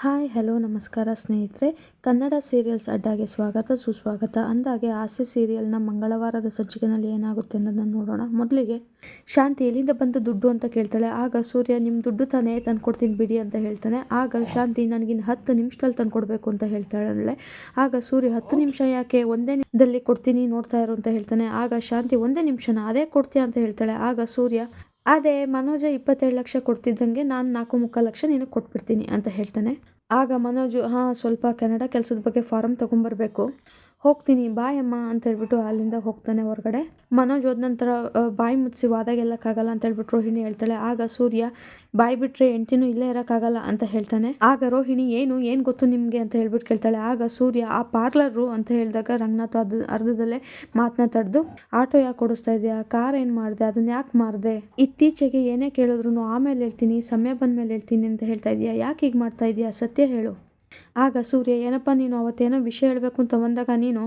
Hi hello ನಮಸ್ಕಾರ ಸ್ನೇಹಿತರೆ. Kannada serials ಅಡ್ಡಾಗೆ ಸ್ವಾಗತ ಸುಸ್ವಾಗತ. ಅಂದಾಗೆ ಹಾಸ್ಯ ಸೀರಿಯಲ್ನ ಮಂಗಳವಾರದ ಸಂಚಿಕೆಯಲ್ಲಿ ಏನಾಗುತ್ತೆ ಅನ್ನೋದನ್ನ ನೋಡೋಣ. ಮೊದಲಿಗೆ ಶಾಂತಿ ಎಲ್ಲಿಂದ ಬಂತು ದುಡ್ಡು ಅಂತ ಕೇಳ್ತಾಳೆ. ಆಗ ಸೂರ್ಯ ನಿಮ್ಮ ದುಡ್ಡು ತಾನೇ ತಂದ್ಕೊಡ್ತೀನಿ ಬಿಡಿ ಅಂತ ಹೇಳ್ತಾನೆ. ಆಗ ಶಾಂತಿ ನನಗಿನ್ನು 10 ನಿಮಿಷದಲ್ಲಿ ತಂದ್ಕೊಡ್ಬೇಕು ಅಂತ ಹೇಳ್ತಾಳೆ. ಆಗ ಸೂರ್ಯ 10 ನಿಮಿಷ ಯಾಕೆ, ಒಂದೇ ನಿಮಿಷದಲ್ಲಿ ಕೊಡ್ತೀನಿ ನೋಡ್ತಾ ಇರು ಅಂತ ಹೇಳ್ತಾನೆ. ಆಗ ಶಾಂತಿ ಒಂದೇ ನಿಮಿಷನ ಅದೇ ಕೊಡ್ತೀಯ ಅಂತ ಹೇಳ್ತಾಳೆ. ಆಗ ಸೂರ್ಯ ಅದೇ ಮನೋಜ 27 ಲಕ್ಷ ಕೊಡ್ತಿದ್ದಂಗೆ ನಾನು 4.25 ಲಕ್ಷ ನಿನಗೆ ಕೊಟ್ಬಿಡ್ತೀನಿ ಅಂತ ಹೇಳ್ತಾನೆ. ಆಗ ಮನೋಜು ಸ್ವಲ್ಪ ಕೆನಡಾ ಕೆಲಸದ ಬಗ್ಗೆ ಫಾರಮ್ ತೊಗೊಂಬರ್ಬೇಕು, ಹೋಗ್ತೀನಿ ಬಾಯ್ ಅಮ್ಮ ಅಂತ ಹೇಳ್ಬಿಟ್ಟು ಅಲ್ಲಿಂದ ಹೋಗ್ತಾನೆ ಹೊರಗಡೆ. ಮನೋಜ್ ಹೋದ ನಂತರ ಬಾಯಿ ಮುಚ್ಚಿ ವಾದ ಗೆಲ್ಲಕ್ಕಾಗಲ್ಲ ಅಂತ ಹೇಳ್ಬಿಟ್ಟು ರೋಹಿಣಿ ಹೇಳ್ತಾಳೆ. ಆಗ ಸೂರ್ಯ ಬಾಯಿ ಬಿಟ್ರೆ ಹೆಂಡ್ತಿನೂ ಇಲ್ಲೇ ಇರೋಕ್ಕಾಗಲ್ಲ ಅಂತ ಹೇಳ್ತಾನೆ. ಆಗ ರೋಹಿಣಿ ಏನು ಗೊತ್ತು ನಿಮಗೆ ಅಂತ ಹೇಳ್ಬಿಟ್ಟು ಕೇಳ್ತಾಳೆ. ಆಗ ಸೂರ್ಯ ಆ ಪಾರ್ಲರು ಅಂತ ಹೇಳಿದಾಗ ರಂಗನಾಥ್ ಅರ್ಧದಲ್ಲೇ ಮಾತನ್ನ ತಡೆದು ಆಟೋ ಯಾಕೆ ಓಡಿಸ್ತಾ ಇದೆಯಾ, ಕಾರ್ ಏನು ಮಾಡಿದೆ, ಅದನ್ನ ಯಾಕೆ ಮಾರಿದೆ, ಇತ್ತೀಚೆಗೆ ಏನೇ ಕೇಳಿದ್ರು ಆಮೇಲೆ ಹೇಳ್ತೀನಿ, ಸಮಯ ಬಂದ ಮೇಲೆ ಹೇಳ್ತೀನಿ ಅಂತ ಹೇಳ್ತಾ ಇದೀಯಾ, ಯಾಕೆ ಹೀಗೆ ಮಾಡ್ತಾ ಇದೀಯಾ, ಸತ್ಯ ಹೇಳು. ಆಗ ಸೂರ್ಯ ಏನಪ್ಪ ನೀನು ಅವತ್ತೇನೋ ವಿಷಯ ಹೇಳಬೇಕು ಅಂತ ಬಂದಾಗ ನೀನು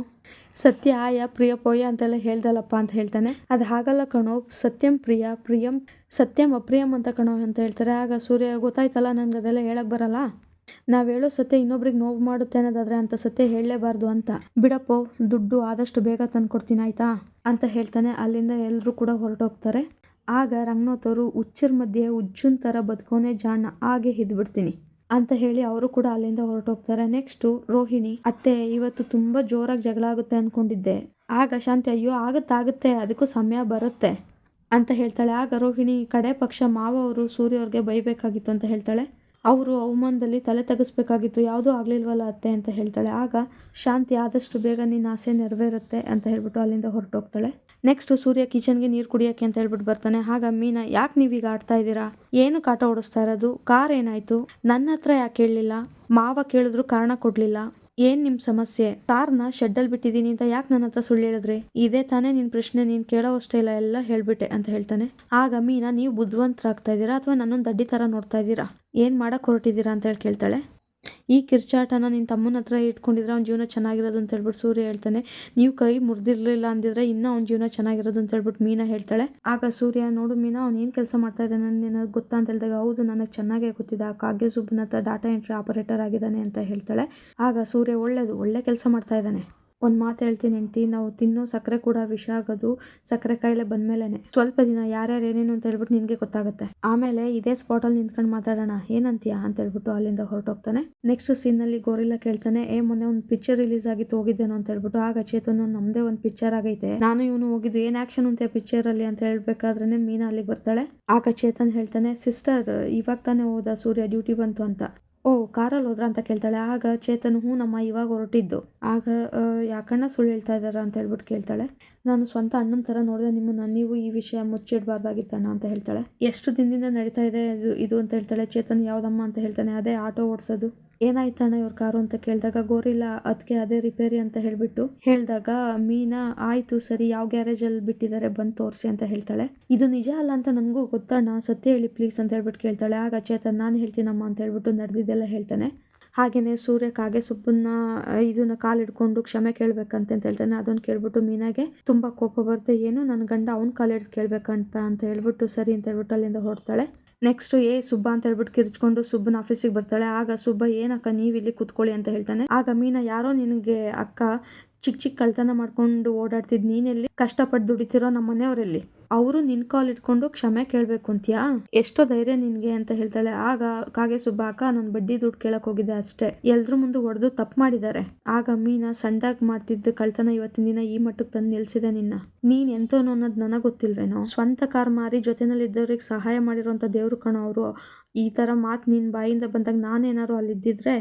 ಸತ್ಯ ಆಯ ಪ್ರಿಯ ಪೋಯ ಅಂತೆಲ್ಲ ಹೇಳ್ದಲ್ಲಪ್ಪ ಅಂತ ಹೇಳ್ತಾನೆ. ಅದು ಹಾಗಲ್ಲ ಕಣೋ, ಸತ್ಯಂ ಪ್ರಿಯ ಪ್ರಿಯಂ ಸತ್ಯಂ ಅಪ್ರಿಯಂ ಅಂತ ಕಣೋ ಅಂತ ಹೇಳ್ತಾರೆ. ಆಗ ಸೂರ್ಯ ಗೊತ್ತಾಯ್ತಲ್ಲ, ನನಗೆ ಅದೆಲ್ಲ ಹೇಳಕ್ಕೆ ಬರಲ್ಲ, ನಾವು ಹೇಳೋ ಸತ್ಯ ಇನ್ನೊಬ್ರಿಗೆ ನೋವು ಮಾಡುತ್ತೆ ಅನ್ನೋದಾದ್ರೆ ಅಂತ ಸತ್ಯ ಹೇಳಲೇಬಾರ್ದು ಅಂತ, ಬಿಡಪ್ಪೋ ದುಡ್ಡು ಆದಷ್ಟು ಬೇಗ ತಂದ್ಕೊಡ್ತೀನಿ ಆಯ್ತಾ ಅಂತ ಹೇಳ್ತಾನೆ. ಅಲ್ಲಿಂದ ಎಲ್ಲರೂ ಕೂಡ ಹೊರಟೋಗ್ತಾರೆ. ಆಗ ರಂಗನಾಥ್ ಅವರು ಹುಚ್ಚರ ಮಧ್ಯೆ ಹುಚ್ಚುನ್ ಥರ ಬದುಕೋನೆ ಜಾಣ, ಹಾಗೆ ಹಿದ್ಬಿಡ್ತೀನಿ ಅಂತ ಹೇಳಿ ಅವರು ಕೂಡ ಅಲ್ಲಿಂದ ಹೊರಟೋಗ್ತಾರೆ. ನೆಕ್ಸ್ಟು ರೋಹಿಣಿ, ಅತ್ತೆ ಇವತ್ತು ತುಂಬ ಜೋರಾಗಿ ಜಗಳ ಆಗುತ್ತೆ ಅಂದ್ಕೊಂಡಿದ್ದೆ. ಆಗ ಶಾಂತಿ ಅಯ್ಯೋ ಆಗುತ್ತೆ ಅದಕ್ಕೂ ಸಮಯ ಬರುತ್ತೆ ಅಂತ ಹೇಳ್ತಾಳೆ. ಆಗ ರೋಹಿಣಿ ಕಡೆ ಪಕ್ಷ ಮಾವ ಅವರು ಸೂರ್ಯ ಅವ್ರಿಗೆ ಬೈಬೇಕಾಗಿತ್ತು ಅಂತ ಹೇಳ್ತಾಳೆ. ಅವರು ಅವಮಾನದಲ್ಲಿ ತಲೆ ತೆಗಿಸ್ಬೇಕಾಗಿತ್ತು, ಯಾವುದೂ ಆಗಲಿಲ್ವಲ್ಲ ಅತ್ತೆ ಅಂತ ಹೇಳ್ತಾಳೆ. ಆಗ ಶಾಂತಿ ಆದಷ್ಟು ಬೇಗ ನಿನ್ನ ಆಸೆ ನೆರವೇರುತ್ತೆ ಅಂತ ಹೇಳ್ಬಿಟ್ಟು ಅಲ್ಲಿಂದ ಹೊರಟೋಗ್ತಾಳೆ. ನೆಕ್ಸ್ಟ್ ಸೂರ್ಯ ಕಿಚನ್ಗೆ ನೀರು ಕುಡಿಯೋಕ್ಕೆ ಅಂತ ಹೇಳ್ಬಿಟ್ಟು ಬರ್ತಾನೆ. ಆಗ ಮೀನಾ ಯಾಕೆ ನೀವೀಗ ಆಡ್ತಾ ಇದ್ದೀರಾ, ಏನು ಕಾಟ ಓಡಿಸ್ತಾ ಇರೋದು, ಕಾರ್ ಏನಾಯ್ತು, ನನ್ನ ಹತ್ರ ಯಾಕೆ ಹೇಳಲಿಲ್ಲ, ಮಾವ ಕೇಳಿದ್ರು ಕಾರಣ ಕೊಡಲಿಲ್ಲ, ಏನು ನಿಮ್ಮ ಸಮಸ್ಯೆ, ಕಾರ್ನ ಶೆಡ್ಡಲ್ಲಿ ಬಿಟ್ಟಿದ್ದೀನಿ ಅಂತ ಯಾಕೆ ನನ್ನ ಹತ್ರ ಸುಳ್ಳು ಹೇಳಿದ್ರಿ, ಇದೇ ತಾನೇ ನಿನ್ನ ಪ್ರಶ್ನೆ, ನೀನು ಕೇಳೋ ಅಷ್ಟೇ ಇಲ್ಲ, ಎಲ್ಲ ಹೇಳ್ಬಿಟ್ಟೆ ಅಂತ ಹೇಳ್ತಾನೆ. ಆಗ ಮೀನಾ ನೀವು ಬುದ್ಧಿವಂತರಾಗ್ತಾ ಇದ್ದೀರಾ ಅಥವಾ ನನ್ನೊಂದು ದಡ್ಡಿ ಥರ ನೋಡ್ತಾ ಇದ್ದೀರಾ, ಏನು ಮಾಡೋಕ್ಕೆ ಹೊರಟಿದ್ದೀರಾ ಅಂತ ಹೇಳಿ ಕೇಳ್ತಾಳೆ. ಈ ಕಿರ್ಚಾಟನ ನಿನ್ನ ತಮ್ಮನ ಹತ್ರ ಇಟ್ಕೊಂಡಿದ್ರೆ ಅವ್ನ ಜೀವನ ಚೆನ್ನಾಗಿರೋದು ಅಂತ ಹೇಳ್ಬಿಟ್ಟು ಸೂರ್ಯ ಹೇಳ್ತಾನೆ. ನೀವು ಕೈ ಮುರಿದಿರಲಿಲ್ಲ ಅಂದಿದ್ರೆ ಇನ್ನೂ ಅವ್ನ ಜೀವನ ಚೆನ್ನಾಗಿರೋದು ಅಂತ ಹೇಳ್ಬಿಟ್ಟು ಮೀನಾ ಹೇಳ್ತಾಳೆ. ಆಗ ಸೂರ್ಯ ನೋಡು ಮೀನಾ, ಅವ್ನು ಏನು ಕೆಲಸ ಮಾಡ್ತಾ ಇದ್ದಾನೆ ನಿನಗೆ ಗೊತ್ತಾ ಅಂತ ಹೇಳಿದಾಗ ಹೌದು ನನಗೆ ಚೆನ್ನಾಗೇ ಗೊತ್ತಿದೆ, ಆ ಕಾಗೆ ಸುಬ್ಬನ ಹತ್ರ ಡಾಟಾ ಎಂಟ್ರಿ ಆಪರೇಟರ್ ಆಗಿದ್ದಾನೆ ಅಂತ ಹೇಳ್ತಾಳೆ. ಆಗ ಸೂರ್ಯ ಒಳ್ಳೆ ಕೆಲಸ ಮಾಡ್ತಾ ಇದ್ದಾನೆ. ಒಂದು ಮಾತು ಹೇಳ್ತೀನಿ ಹೆಂಡ್ತಿ, ನಾವು ತಿನ್ನೋ ಸಕ್ಕರೆ ಕೂಡ ವಿಷ ಆಗೋದು ಸಕ್ಕರೆ ಕಾಯಿಲೆ ಬಂದಮೇಲೆ, ಸ್ವಲ್ಪ ದಿನ ಯಾರ್ಯಾರು ಏನೇನು ಅಂತ ಹೇಳ್ಬಿಟ್ಟು ನಿನಗೆ ಗೊತ್ತಾಗುತ್ತೆ, ಆಮೇಲೆ ಇದೇ ಸ್ಪಾಟಲ್ಲಿ ನಿಂತ್ಕೊಂಡು ಮಾತಾಡೋಣ ಏನಂತೀಯಾ ಅಂತ ಹೇಳ್ಬಿಟ್ಟು ಅಲ್ಲಿಂದ ಹೊರಟೋಗ್ತಾನೆ. ನೆಕ್ಸ್ಟ್ ಸೀನಲ್ಲಿ ಗೋರಿಲ್ಲ ಕೇಳ್ತಾನೆ, ಮೊನ್ನೆ ಒಂದು ಪಿಕ್ಚರ್ ರಿಲೀಸ್ ಆಗಿತ್ತು ಹೋಗಿದ್ದೇನೋ ಅಂತ ಹೇಳ್ಬಿಟ್ಟು. ಆಗ ಚೇತನ್ ನಮ್ಮದೇ ಒಂದು ಪಿಕ್ಚರ್ ಆಗೈತೆ, ನಾನು ಇವನು ಹೋಗಿದ್ದು, ಏನು ಆ್ಯಕ್ಷನ್ ಅಂತೆ ಪಿಕ್ಚರಲ್ಲಿ ಅಂತ ಹೇಳ್ಬೇಕಾದ್ರೆ ಮೀನಾ ಅಲ್ಲಿಗೆ ಬರ್ತಾಳೆ. ಆಗ ಚೇತನ್ ಹೇಳ್ತಾನೆ, ಸಿಸ್ಟರ್ ಇವಾಗ ತಾನೇ ಹೋದ ಸೂರ್ಯ, ಡ್ಯೂಟಿ ಬಂತು ಅಂತ. ಓ ಕಾರಲ್ಲಿ ಹೋದ್ರ ಅಂತ ಕೇಳ್ತಾಳೆ. ಆಗ ಚೇತನ್ ಹ್ಞೂ ನಮ್ಮ ಇವಾಗ ಹೊರಟಿದ್ದು. ಆಗ ಯಾಕಣ್ಣ ಸುಳ್ಳು ಹೇಳ್ತಾ ಇದ್ದಾರಾ ಅಂತ ಹೇಳ್ಬಿಟ್ಟು ಕೇಳ್ತಾಳೆ. ನಾನು ಸ್ವಂತ ಅಣ್ಣನ ಥರ ನೋಡಿದೆ ನಿಮ್ಮನ್ನು, ನೀವು ಈ ವಿಷಯ ಮುಚ್ಚಿಡಬಾರ್ದಾಗಿತ್ತಣ್ಣ ಅಂತ ಹೇಳ್ತಾಳೆ. ಎಷ್ಟು ದಿನದಿಂದ ನಡೀತಾ ಇದೆ ಇದು ಅಂತ ಹೇಳ್ತಾಳೆ. ಚೇತನ್ ಯಾವುದಮ್ಮ ಅಂತ ಹೇಳ್ತಾನೆ. ಅದೇ ಆಟೋ ಓಡಿಸೋದು. ಏನಾಯ್ತಣ್ಣ ಇವ್ರ ಕಾರು ಅಂತ ಕೇಳಿದಾಗ ಗೋರಿಲ್ಲ ಅದಕ್ಕೆ ಅದೇ ರಿಪೇರಿ ಅಂತ ಹೇಳ್ಬಿಟ್ಟು ಹೇಳಿದಾಗ ಮೀನಾ ಆಯಿತು ಸರಿ, ಯಾವ ಗ್ಯಾರೇಜಲ್ಲಿ ಬಿಟ್ಟಿದ್ದಾರೆ ಬಂದು ತೋರಿಸಿ ಅಂತ ಹೇಳ್ತಾಳೆ. ಇದು ನಿಜ ಅಲ್ಲ ಅಂತ ನನಗೂ ಗೊತ್ತಣ್ಣ, ಸತ್ಯ ಹೇಳಿ ಪ್ಲೀಸ್ ಅಂತ ಹೇಳ್ಬಿಟ್ಟು ಕೇಳ್ತಾಳೆ. ಆಗ ಚೇತನ್ ನಾನು ಹೇಳ್ತೀನಮ್ಮ ಅಂತ ಹೇಳ್ಬಿಟ್ಟು ನಡೆದಿದ್ದೆಲ್ಲ ಹೇಳ್ತಾನೆ. ಹಾಗೆಯೇ ಸೂರ್ಯ ಕಾಗೆ ಸುಬ್ಬನ್ನ ಇದನ್ನ ಕಾಲಿಡ್ಕೊಂಡು ಕ್ಷಮೆ ಕೇಳಬೇಕಂತ ಹೇಳ್ತಾನೆ. ಅದನ್ನು ಕೇಳ್ಬಿಟ್ಟು ಮೀನಾಗೆ ತುಂಬ ಕೋಪ ಬರುತ್ತೆ. ಏನು ನನ್ನ ಗಂಡ ಅವ್ನ ಕಾಲಿಡ್ದು ಕೇಳಬೇಕಂತ ಹೇಳ್ಬಿಟ್ಟು ಸರಿ ಅಂತ ಹೇಳ್ಬಿಟ್ಟು ಅಲ್ಲಿಂದ ಹೊರಡ್ತಾಳೆ. ನೆಕ್ಸ್ಟ್ ಸುಬ್ಬ ಅಂತ ಹೇಳ್ಬಿಟ್ಟು ಕಿರ್ಚ್ಕೊಂಡು ಸುಬ್ಬನ ಆಫೀಸಿಗೆ ಬರ್ತಾಳೆ. ಆಗ ಸುಬ್ಬ ಏನಕ್ಕ ನೀವು ಇಲ್ಲಿ ಕೂತ್ಕೊಳ್ಳಿ ಅಂತ ಹೇಳ್ತಾನೆ. ಆಗ ಮೀನಾ ಯಾರೋ ನಿನಗೆ ಅಕ್ಕ ಚಿಕ್ಕ ಕಳ್ತನ ಮಾಡ್ಕೊಂಡು ಓಡಾಡ್ತಿದ್, ನೀನೆಲ್ಲಿ ಕಷ್ಟಪಟ್ಟು ದುಡಿತಿರೋ ನಮ್ಮ ಮನೆಯವರಲ್ಲಿ, ಅವರು ನಿನ್ ಕಾಲ್ ಇಟ್ಕೊಂಡು ಕ್ಷಮೆ ಕೇಳಬೇಕು ಅಂತೀಯಾ, ಎಷ್ಟೋ ಧೈರ್ಯ ನಿನ್ಗೆ ಅಂತ ಹೇಳ್ತಾಳೆ. ಆಗ ಕಾಗೆ ಸುಬ್ಬ ಅಕ್ಕ ನಾನು ಬಡ್ಡಿ ದುಡ್ಡು ಕೇಳಕ್ ಹೋಗಿದ್ದೆ ಅಷ್ಟೇ, ಎಲ್ರ ಮುಂದೆ ಹೊಡೆದು ತಪ್ಪು ಮಾಡಿದ್ದಾರೆ. ಆಗ ಮೀನಾ ಸಣ್ಣದಾಗಿ ಮಾಡ್ತಿದ್ದ ಕಳ್ತನ ಇವತ್ತಿನ ದಿನ ಈ ಮಟ್ಟಕ್ಕೆ ತಂದು ನಿಲ್ಸಿದೆ ನಿನ್ನ, ನೀನ್ ಎಂತೋನು ಅನ್ನೋದು ನನಗೆ ಗೊತ್ತಿಲ್ವೇನೋ, ಸ್ವಂತ ಕಾರ್ ಮಾರಿ ಜೊತೆನಲ್ಲಿದ್ದವ್ರಿಗೆ ಸಹಾಯ ಮಾಡಿರೋಂಥ ದೇವ್ರು ಕಣೋ ಅವರು, ಈ ಥರ ಮಾತು ನಿನ್ನ ಬಾಯಿಂದ ಬಂದಾಗ ನಾನೇನಾದ್ರು ಅಲ್ಲಿದ್ದಿದ್ರೆ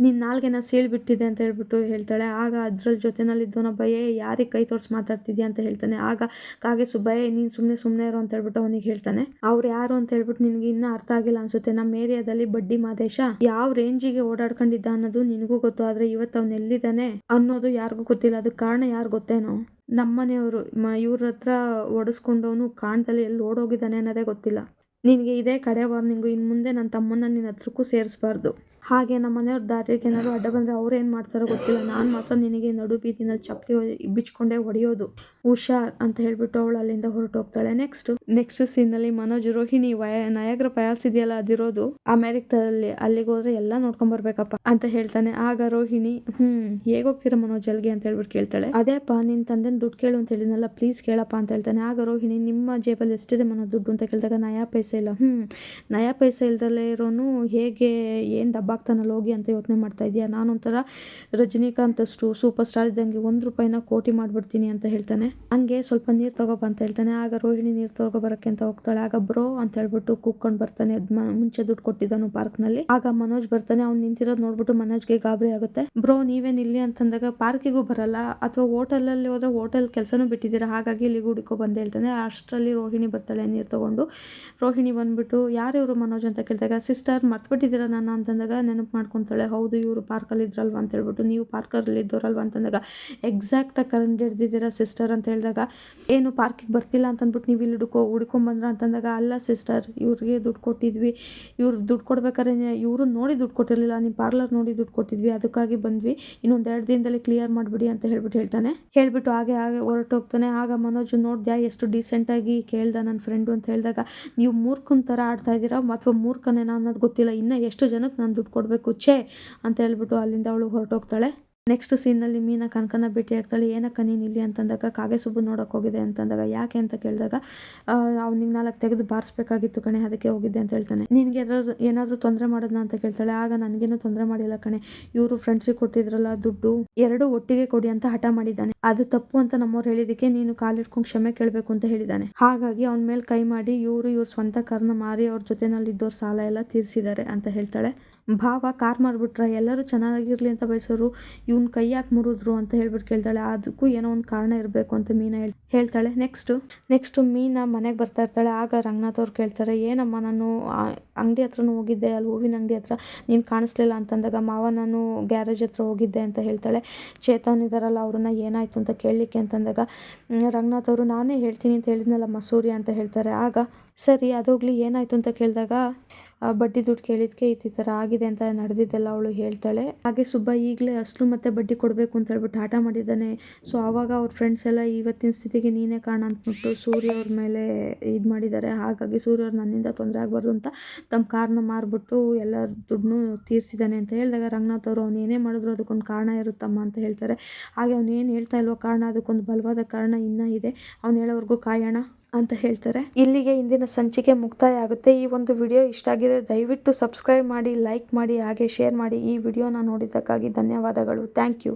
ನಿನ್ನ ನಾಲ್ಗೆನ ಸೀಳ್ಬಿಟ್ಟಿದೆ ಅಂತ ಹೇಳ್ಬಿಟ್ಟು ಹೇಳ್ತಾಳೆ. ಆಗ ಅದ್ರಲ್ಲಿ ಜೊತೆನಲ್ಲಿದ್ದವನ ಭಯ ಯಾರಿಗೆ ಕೈ ತೋರಿಸಿ ಮಾತಾಡ್ತಿದ್ಯಾ ಅಂತ ಹೇಳ್ತಾನೆ. ಆಗ ಕಾಗೆ ಸುಬ್ಬಯ್ಯ ನೀನು ಸುಮ್ಮನೆ ಇರೋ ಅಂತ ಹೇಳ್ಬಿಟ್ಟು ಅವನಿಗೆ ಹೇಳ್ತಾನೆ. ಅವ್ರು ಯಾರು ಅಂತ ಹೇಳ್ಬಿಟ್ಟು ನಿನಗೆ ಇನ್ನೂ ಅರ್ಥ ಆಗಿಲ್ಲ ಅನ್ಸುತ್ತೆ, ನಮ್ಮ ಏರಿಯಾದಲ್ಲಿ ಬಡ್ಡಿ ಮಾದೇಶ ಯಾವ ರೇಂಜಿಗೆ ಓಡಾಡ್ಕೊಂಡಿದ್ದ ಅನ್ನೋದು ನಿನಗೂ ಗೊತ್ತು, ಆದರೆ ಇವತ್ತು ಅವನು ಎಲ್ಲಿದ್ದಾನೆ ಅನ್ನೋದು ಯಾರಿಗೂ ಗೊತ್ತಿಲ್ಲ. ಅದಕ್ಕೆ ಕಾರಣ ಯಾರು ಗೊತ್ತೇನೋ, ನಮ್ಮನೆಯವರು ಇವ್ರ ಹತ್ರ ಒಡಿಸ್ಕೊಂಡವನು ಕಾಣ್ದಲ್ಲಿ ಎಲ್ಲಿ ಓಡೋಗಿದ್ದಾನೆ ಅನ್ನೋದೇ ಗೊತ್ತಿಲ್ಲ. ನಿನಗೆ ಇದೇ ಕಡೆ ವಾರ್ನಿಂಗು, ಇನ್ನು ಮುಂದೆ ನನ್ನ ತಮ್ಮನ್ನ ನಿನ್ನ ಹತ್ರಕ್ಕೂ ಸೇರಿಸಬಾರ್ದು, ಹಾಗೆ ನಮ್ಮ ಮನೆಯವ್ರ ದಾರಿಗೆ ಏನಾದ್ರು ಅಡ್ಡ ಬಂದರೆ ಅವ್ರು ಏನು ಮಾಡ್ತಾರೋ ಗೊತ್ತಿಲ್ಲ, ನಾನು ಮಾತ್ರ ನಿನಗೆ ನಡು ಬೀದಿನಲ್ಲಿ ಚಪ್ಪಲಿ ಬಿಚ್ಕೊಂಡೇ ಹೊಡೆಯೋದು, ಹುಷಾರ್ ಅಂತ ಹೇಳ್ಬಿಟ್ಟು ಅವಳು ಅಲ್ಲಿಂದ ಹೊರಟೋಗ್ತಾಳೆ. ನೆಕ್ಸ್ಟ್ ಸೀನಲ್ಲಿ ಮನೋಜ್ ರೋಹಿಣಿ ನಯಾಗ್ರ ಫಾಲ್ಸ್ ಇದೆಯಲ್ಲ ಅದಿರೋದು ಅಮೆರಿಕದಲ್ಲಿ, ಅಲ್ಲಿಗೆ ಹೋದ್ರೆ ಎಲ್ಲ ನೋಡ್ಕೊಂಬರ್ಬೇಕಪ್ಪ ಅಂತ ಹೇಳ್ತಾನೆ. ಆಗ ರೋಹಿಣಿ ಹೇಗೆ ಹೋಗ್ತೀರಾ ಮನೋಜ್ ಅಲ್ಲಿಗೆ ಅಂತ ಹೇಳ್ಬಿಟ್ಟು ಕೇಳ್ತಾಳೆ. ಅದೇಪ್ಪ ನಿನ್ ತಂದೆನ ದುಡ್ಡು ಕೇಳು ಅಂತ ಹೇಳಿದ್ನಲ್ಲ, ಪ್ಲೀಸ್ ಕೇಳಪ್ಪ ಅಂತ ಹೇಳ್ತಾನೆ. ಆಗ ರೋಹಿಣಿ ನಿಮ್ಮ ಜೇಬಲ್ಲಿ ಎಷ್ಟಿದೆ ಮನೋಜ್ ದುಡ್ಡು ಅಂತ ಕೇಳಿದಾಗ ನಯಾ ಪೈಸೆ ಇಲ್ಲ. ನಯಾ ಪೈಸೆ ಇಲ್ದಲ್ಲೇ ಇರೋನು ಹೇಗೆ ಏನು ದಬ್ಬಾಗ್ತಾನಲ್ಲ ಹೋಗಿ ಅಂತ ಯೋಚನೆ ಮಾಡ್ತಾ ಇದೆಯಾ, ನಾನೊಂಥರ ರಜನಿಕಾಂತ್ ಅಷ್ಟು ಸೂಪರ್ ಸ್ಟಾರ್ ಇದ್ದಂಗೆ 1 ರೂಪಾಯಿನ ಕೋಟಿ ಮಾಡ್ಬಿಡ್ತೀನಿ ಅಂತ ಹೇಳ್ತಾನೆ. ಹಂಗೆ ಸ್ವಲ್ಪ ನೀರು ತಗೋಬ ಅಂತ ಹೇಳ್ತಾನೆ. ಆಗ ರೋಹಿಣಿ ನೀರು ತಗೋಬರಕ್ಕೆ ಅಂತ ಹೋಗ್ತಾಳೆ. ಆಗ ಬ್ರೋ ಅಂತ ಹೇಳ್ಬಿಟ್ಟು ಕೂತ್ಕೊಂಡು ಬರ್ತಾನೆ, ಮುಂಚೆ ದುಡ್ಡು ಕೊಟ್ಟಿದ್ದಾನು ಪಾರ್ಕ್ನಲ್ಲಿ. ಆಗ ಮನೋಜ್ ಬರ್ತಾನೆ, ಅವ್ನು ನಿಂತಿರೋದು ನೋಡ್ಬಿಟ್ಟು ಮನೋಜ್ಗೆ ಗಾಬರಿ ಆಗುತ್ತೆ. ಬ್ರೋ ನೀವೇನು ಇಲ್ಲಿ ಅಂತಂದಾಗ ಪಾರ್ಕಿಗೂ ಬರಲ್ಲ ಅಥವಾ ಹೋಟೆಲಲ್ಲಿ ಹೋದ್ರೆ ಹೋಟೆಲ್ ಕೆಲಸನೂ ಬಿಟ್ಟಿದ್ದೀರಾ, ಹಾಗಾಗಿ ಇಲ್ಲಿ ಹುಡುಕೋ ಬಂದು ಹೇಳ್ತಾನೆ. ಅಷ್ಟರಲ್ಲಿ ರೋಹಿಣಿ ಬರ್ತಾಳೆ ನೀರು ತಗೊಂಡು. ರೋಹಿಣಿ ಬಂದ್ಬಿಟ್ಟು ಯಾರು ಇವರು ಮನೋಜ್ ಅಂತ ಕೇಳಿದಾಗ, ಸಿಸ್ಟರ್ ಮರ್ತ್ಬಿಟ್ಟಿದ್ದೀರಾ ನನ್ನ ಅಂತಂದಾಗ ನೆನಪು ಮಾಡ್ಕೊತಾಳೆ. ಹೌದು ಇವರು ಪಾರ್ಕಲ್ಲಿ ಇದ್ರಲ್ವಾ ಅಂತ ಹೇಳ್ಬಿಟ್ಟು, ನೀವು ಪಾರ್ಕಲ್ಲಿ ಇದ್ದವರಲ್ವಾ ಅಂತಂದಾಗ, ಎಕ್ಸಾಕ್ಟಾಗಿ ಕರೆಂಟ್ ಹಿಡ್ದಿದ್ದೀರಾ ಸಿಸ್ಟರ್ ಅಂತ ಹೇಳಿದಾಗ, ಏನು ಪಾರ್ಕಿಗೆ ಬರ್ತಿಲ್ಲ ಅಂತಂದ್ಬಿಟ್ಟು ನೀವು ಇಲ್ಲಿ ಹುಡ್ಕೊಂಬಂದ್ರ ಅಂತಂದಾಗ, ಅಲ್ಲ ಸಿಸ್ಟರ್ ಇವ್ರಿಗೆ ದುಡ್ಡು ಕೊಟ್ಟಿದ್ವಿ, ಇವ್ರು ದುಡ್ಡು ಕೊಡ್ಬೇಕಾದ್ರೆ ಇವರು ನೋಡಿ ದುಡ್ಡು ಕೊಟ್ಟಿರಲಿಲ್ಲ, ನಿಮ್ಮ ಪಾರ್ಲರ್ ನೋಡಿ ದುಡ್ಡು ಕೊಟ್ಟಿದ್ವಿ, ಅದಕ್ಕಾಗಿ ಬಂದ್ವಿ, ಇನ್ನೊಂದು 2 ದಿನದಲ್ಲಿ ಕ್ಲಿಯರ್ ಮಾಡಿಬಿಡಿ ಅಂತ ಹೇಳ್ತಾನೆ. ಹೇಳ್ಬಿಟ್ಟು ಹಾಗೆ ಹೊರಟೋಗ್ತಾನೆ. ಆಗ ಮನೋಜ್ ನೋಡ್ದ್ಯಾ ಎಷ್ಟು ಡೀಸೆಂಟಾಗಿ ಕೇಳ್ದ ನನ್ನ ಫ್ರೆಂಡು ಅಂತ ಹೇಳಿದಾಗ, ನೀವು ಮೂರ್ಖನ ಥರ ಆಡ್ತಾ ಇದ್ದೀರಾ ಅಥವಾ ಮೂರ್ಖನೇನೋ ಅನ್ನೋದು ಗೊತ್ತಿಲ್ಲ, ಇನ್ನೂ ಎಷ್ಟು ಜನಕ್ಕೆ ನಾನು ದುಡ್ಡು ಕೊಡಬೇಕು ಛೇ ಅಂತ ಹೇಳ್ಬಿಟ್ಟು ಅಲ್ಲಿಂದ ಅವಳು ಹೊರಟೋಗ್ತಾಳೆ. ನೆಕ್ಸ್ಟ್ ಸೀನಲ್ಲಿ ಮೀನಾ ಕನಕನ ಭೇಟಿ ಆಗ್ತಾಳೆ. ಏನಕ್ಕ ನೀನು ಇಲ್ಲಿ ಅಂತಂದಾಗ, ಕಾಗೆ ಸುಬ್ಬು ನೋಡೋಕೆ ಹೋಗಿದೆ ಅಂತಂದಾಗ, ಯಾಕೆ ಅಂತ ಕೇಳಿದಾಗ, ಅವ್ನಿಗೆ 4 ತೆಗೆದು ಬಾರಿಸ್ಬೇಕಾಗಿತ್ತು ಕಣೆ, ಅದಕ್ಕೆ ಹೋಗಿದ್ದೆ ಅಂತ ಹೇಳ್ತಾನೆ. ನಿನಗೆ ಏನಾದರೂ ತೊಂದರೆ ಮಾಡೋದನ್ನ ಅಂತ ಕೇಳ್ತಾಳೆ. ಆಗ ನನಗೇನು ತೊಂದರೆ ಮಾಡಿಲ್ಲ ಕಣೆ, ಇವರು ಫ್ರೆಂಡ್ಸಿಗೆ ಕೊಟ್ಟಿದ್ರಲ್ಲ ದುಡ್ಡು 2 ಒಟ್ಟಿಗೆ ಕೊಡಿ ಅಂತ ಹಠ ಮಾಡಿದ್ದಾನೆ, ಅದು ತಪ್ಪು ಅಂತ ನಮ್ಮವ್ರು ಹೇಳಿದ್ದಕ್ಕೆ ನೀನು ಕಾಲಿಟ್ಕೊಂಡು ಕ್ಷಮೆ ಕೇಳಬೇಕು ಅಂತ ಹೇಳಿದ್ದಾನೆ, ಹಾಗಾಗಿ ಅವನ ಮೇಲೆ ಕೈ ಮಾಡಿ ಇವ್ರ ಸ್ವಂತ ಕಾರ್ನ ಮಾರಿ ಅವ್ರ ಜೊತೆನಲ್ಲಿದ್ದವ್ರ ಸಾಲ ಎಲ್ಲ ತೀರಿಸಿದ್ದಾರೆ ಅಂತ ಹೇಳ್ತಾಳೆ. ಭಾವ ಕಾರ್ ಮಾರ್ಬಿಟ್ರ, ಎಲ್ಲರೂ ಚೆನ್ನಾಗಿರ್ಲಿ ಅಂತ ಬಯಸೋರು, ಇವ್ನ ಕೈ ಯಾಕೆ ಮುರಿದ್ರು ಅಂತ ಹೇಳ್ಬಿಟ್ಟು ಕೇಳ್ತಾಳೆ. ಅದಕ್ಕೂ ಏನೋ ಒಂದು ಕಾರಣ ಇರಬೇಕು ಅಂತ ಮೀನಾ ಹೇಳ್ತಾಳೆ. ನೆಕ್ಸ್ಟು ಮೀನಾ ಮನೆಗೆ ಬರ್ತಾ ಇರ್ತಾಳೆ. ಆಗ ರಂಗನಾಥ್ ಅವ್ರು ಕೇಳ್ತಾರೆ, ಏನಮ್ಮ ನಾನು ಅಂಗಡಿ ಹತ್ರನೂ ಹೋಗಿದ್ದೆ, ಅಲ್ಲಿ ಹೂವಿನ ಅಂಗಡಿ ಹತ್ರ ನೀನು ಕಾಣಿಸ್ಲಿಲ್ಲ ಅಂತಂದಾಗ, ಮಾವ ನಾನು ಗ್ಯಾರೇಜ್ ಹತ್ರ ಹೋಗಿದ್ದೆ ಅಂತ ಹೇಳ್ತಾಳೆ. ಚೇತನ್ ಇದ್ದಾರಲ್ಲ ಅವ್ರನ್ನ ಏನಾಯಿತು ಅಂತ ಕೇಳಲಿಕ್ಕೆ ಅಂತಂದಾಗ, ರಂಗನಾಥ್ ಅವರು ನಾನೇ ಹೇಳ್ತೀನಿ ಅಂತ ಹೇಳಿದ್ನಲ್ಲ ಮಸೂರಿ ಅಂತ ಹೇಳ್ತಾರೆ. ಆಗ ಸರಿ ಅದೋಗ್ಲಿ ಏನಾಯಿತು ಅಂತ ಕೇಳಿದಾಗ, ಬಡ್ಡಿ ದುಡ್ಡು ಕೇಳಿದ್ಕೆ ಈ ಥರ ಆಗಿದೆ ಅಂತ ನಡೆದಿದ್ದೆಲ್ಲ ಅವಳು ಹೇಳ್ತಾಳೆ. ಹಾಗೆ ಸುಬ್ಬ ಈಗಲೇ ಅಸಲು ಮತ್ತೆ ಬಡ್ಡಿ ಕೊಡಬೇಕು ಅಂತ ಹೇಳ್ಬಿಟ್ಟು ಆಟ ಮಾಡಿದ್ದಾನೆ. ಸೊ ಆವಾಗ ಅವ್ರ ಫ್ರೆಂಡ್ಸ್ ಎಲ್ಲ ಇವತ್ತಿನ ಸ್ಥಿತಿಗೆ ನೀನೇ ಕಾರಣ ಅಂದ್ಬಿಟ್ಟು ಸೂರ್ಯ ಅವ್ರ ಮೇಲೆ ಇದು ಮಾಡಿದ್ದಾರೆ, ಹಾಗಾಗಿ ಸೂರ್ಯ ಅವ್ರು ನನ್ನಿಂದ ತೊಂದರೆ ಆಗಬಾರ್ದು ಅಂತ ತಮ್ಮ ಕಾರ್ನ ಮಾರ್ಬಿಟ್ಟು ಎಲ್ಲ ದುಡ್ಡನ್ನೂ ತೀರಿಸಿದ್ದಾನೆ ಅಂತ ಹೇಳಿದಾಗ, ರಂಗನಾಥ್ ಅವರು ಅವ್ನು ಏನೇ ಮಾಡಿದ್ರು ಅದಕ್ಕೊಂದು ಕಾರಣ ಇರುತ್ತಮ್ಮ ಅಂತ ಹೇಳ್ತಾರೆ. ಹಾಗೆ ಅವ್ನು ಏನು ಹೇಳ್ತಾ ಇಲ್ವೋ ಕಾರಣ, ಅದಕ್ಕೊಂದು ಬಲವಾದ ಕಾರಣ ಇನ್ನೂ ಇದೆ, ಅವ್ನು ಹೇಳೋವರೆಗೂ ಕಾಯೋಣ ಅಂತ ಹೇಳ್ತಾರೆ. ಇಲ್ಲಿಗೆ ಇಂದಿನ ಸಂಚಿಕೆ ಮುಕ್ತಾಯ ಆಗುತ್ತೆ. ಈ ಒಂದು ವಿಡಿಯೋ ಇಷ್ಟ ಆಗಿದ್ರೆ ದಯವಿಟ್ಟು ಸಬ್ಸ್ಕ್ರೈಬ್ ಮಾಡಿ, ಲೈಕ್ ಮಾಡಿ, ಹಾಗೆ ಶೇರ್ ಮಾಡಿ. ಈ ವಿಡಿಯೋನ ನೋಡಿದ್ದಕ್ಕಾಗಿ ಧನ್ಯವಾದಗಳು. Thank you.